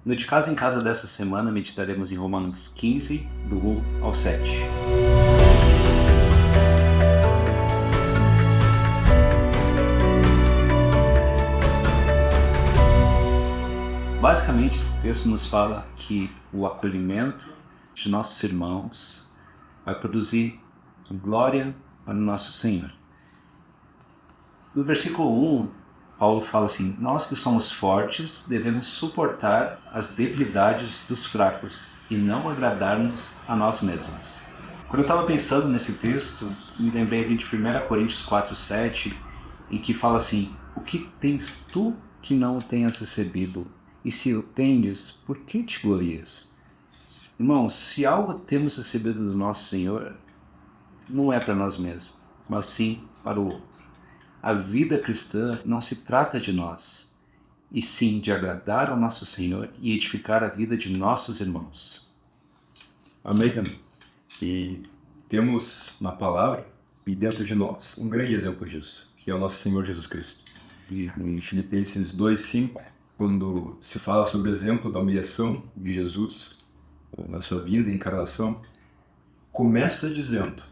No De Casa em Casa dessa semana, meditaremos em Romanos 15, do 1 ao 7. Basicamente, esse texto nos fala que o acolhimento de nossos irmãos vai produzir glória para o nosso Senhor. No versículo 1, Paulo fala assim: nós que somos fortes devemos suportar as debilidades dos fracos e não agradar-nos a nós mesmos. Quando eu estava pensando nesse texto, me lembrei de 1 Coríntios 4:7, em que fala assim: o que tens tu que não tenhas recebido? E se o tendes, por que te glorias? Irmãos, se algo temos recebido do nosso Senhor, não é para nós mesmos, mas sim para o outro. A vida cristã não se trata de nós, e sim de agradar ao nosso Senhor e edificar a vida de nossos irmãos. Amém. E temos na palavra e dentro de nós um grande exemplo disso, que é o nosso Senhor Jesus Cristo. E em Filipenses 2:5, quando se fala sobre o exemplo da humilhação de Jesus na sua vida e encarnação, começa dizendo: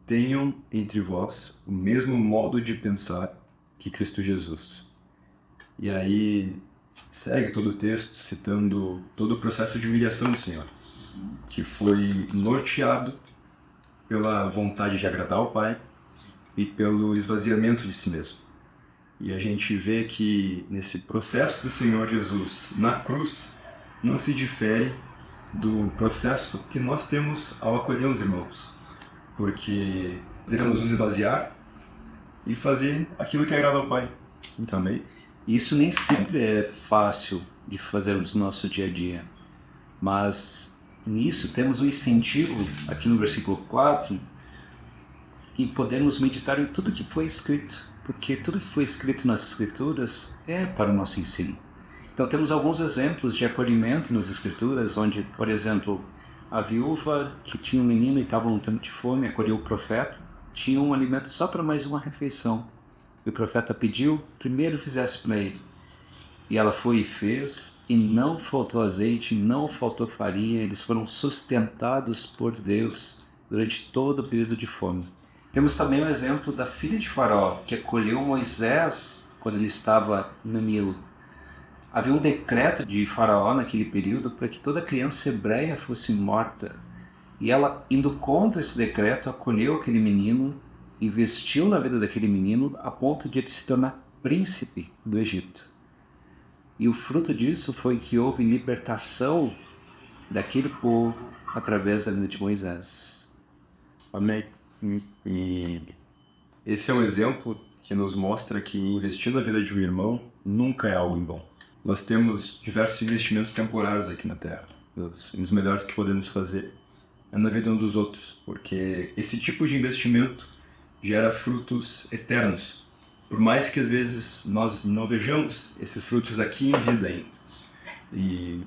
tenham entre vós o mesmo modo de pensar que Cristo Jesus. E aí segue todo o texto citando todo o processo de humilhação do Senhor, que foi norteado pela vontade de agradar ao Pai e pelo esvaziamento de si mesmo. E a gente vê que nesse processo do Senhor Jesus na cruz não se difere do processo que nós temos ao acolher os irmãos, porque devemos nos esvaziar e fazer aquilo que agrada ao Pai também. Isso nem sempre é fácil de fazermos no nosso dia a dia, mas nisso temos um incentivo aqui no versículo 4 e podemos meditar em tudo que foi escrito, porque tudo que foi escrito nas Escrituras é para o nosso ensino. Então temos alguns exemplos de acolhimento nas Escrituras, onde, por exemplo, a viúva que tinha um menino e estava um tempo de fome, acolheu o profeta, tinha um alimento só para mais uma refeição. E o profeta pediu, primeiro fizesse para ele. E ela foi e fez, e não faltou azeite, não faltou farinha, eles foram sustentados por Deus durante todo o período de fome. Temos também o exemplo da filha de Faraó, que acolheu Moisés quando ele estava no Nilo. Havia um decreto de Faraó naquele período para que toda criança hebreia fosse morta. E ela, indo contra esse decreto, acolheu aquele menino, investiu na vida daquele menino a ponto de ele se tornar príncipe do Egito. E o fruto disso foi que houve libertação daquele povo através da vida de Moisés. Amém. E esse é um exemplo que nos mostra que investir na vida de um irmão nunca é algo em vão. Nós temos diversos investimentos temporários aqui na Terra. Um dos melhores que podemos fazer é na vida uns dos outros, porque esse tipo de investimento gera frutos eternos. Por mais que às vezes nós não vejamos esses frutos aqui em vida ainda. E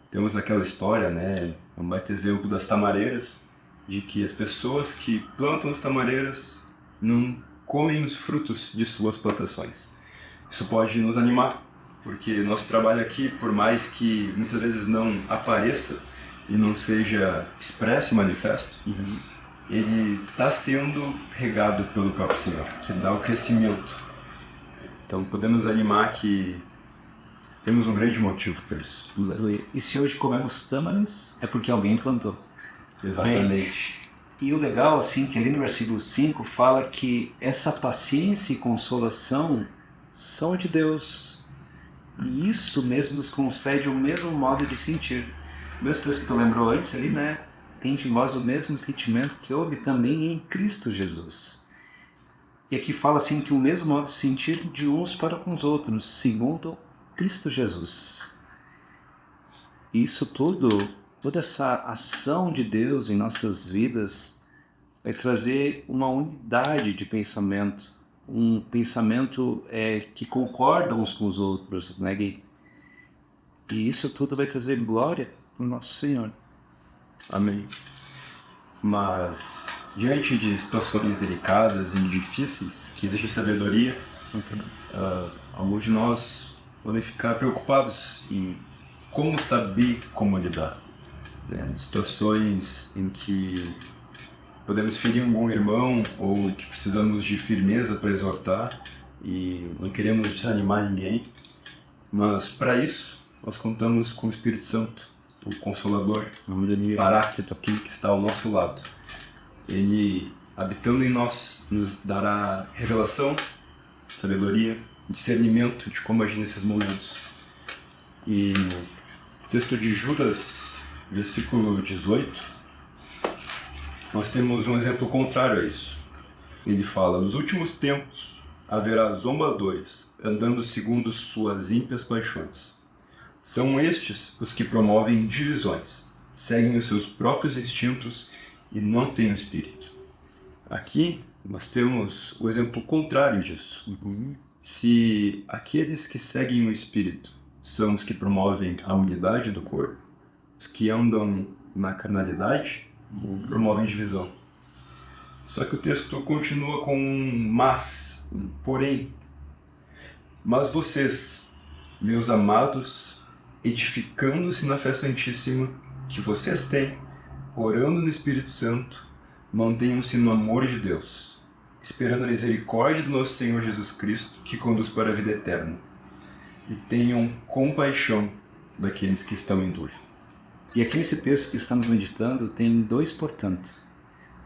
temos aquela história, né, um baita exemplo das tamareiras, de que as pessoas que plantam as tamareiras não comem os frutos de suas plantações. Isso pode nos animar, porque nosso trabalho aqui, por mais que muitas vezes não apareça e não seja expresso e manifesto, ele está sendo regado pelo próprio Senhor, que dá o crescimento. Então podemos animar que temos um grande motivo para isso. E se hoje comemos tâmaras, é porque alguém plantou. Exatamente. E o legal, assim, que ali no versículo 5 fala que essa paciência e consolação são de Deus. E isso mesmo nos concede o mesmo modo de sentir. O mesmo texto que tu lembrou antes ali, né? Tem de vós o mesmo sentimento que houve também em Cristo Jesus. E aqui fala assim que o mesmo modo de sentir de uns para com os outros, segundo Cristo Jesus. Isso tudo, toda essa ação de Deus em nossas vidas vai trazer uma unidade de pensamento, um pensamento que concorda uns com os outros, né, Gui? E isso tudo vai trazer glória para o nosso Senhor. Amém. Mas diante de situações delicadas e difíceis, que existe sabedoria, alguns de nós podem ficar preocupados em como saber como lidar. Situações em que podemos ferir um bom irmão ou que precisamos de firmeza para exortar e não queremos desanimar ninguém, mas para isso nós contamos com o Espírito Santo, o Consolador, o Paráclito aqui que está ao nosso lado. Ele, habitando em nós, nos dará revelação, sabedoria, discernimento de como agir nesses momentos. E o texto de Judas, versículo 18, nós temos um exemplo contrário a isso. Ele fala: nos últimos tempos haverá zombadores, andando segundo suas ímpias paixões. São estes os que promovem divisões, seguem os seus próprios instintos e não têm o Espírito. Aqui nós temos o exemplo contrário disso. Se aqueles que seguem o Espírito são os que promovem a unidade do corpo, os que andam na carnalidade promovem divisão. Só que o texto continua com um mas, porém. Mas vocês, meus amados, edificando-se na fé santíssima que vocês têm, orando no Espírito Santo, mantenham-se no amor de Deus, esperando a misericórdia do nosso Senhor Jesus Cristo, que conduz para a vida eterna. E tenham compaixão daqueles que estão em dúvida. E aqui nesse texto que estamos meditando tem dois portanto,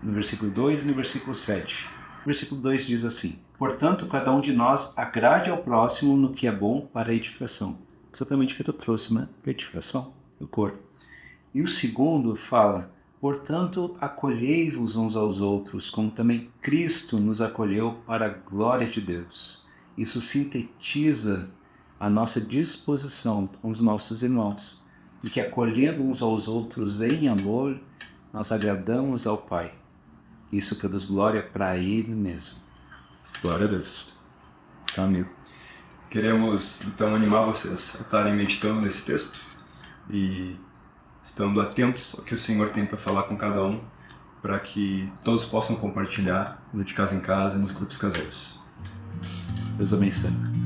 no versículo 2 e no versículo 7. O versículo 2 diz assim: portanto, cada um de nós agrade ao próximo no que é bom para a edificação. Exatamente o que tu trouxe, né? A edificação do corpo. E o segundo fala: portanto, acolhei-vos uns aos outros, como também Cristo nos acolheu para a glória de Deus. Isso sintetiza a nossa disposição com os nossos irmãos, e que acolhendo uns aos outros em amor, nós agradamos ao Pai. Isso produz glória para Ele mesmo. Glória a Deus. Amém. Queremos então animar vocês a estarem meditando nesse texto e estando atentos ao que o Senhor tem para falar com cada um, para que todos possam compartilhar de casa em casa e nos grupos caseiros. Deus abençoe.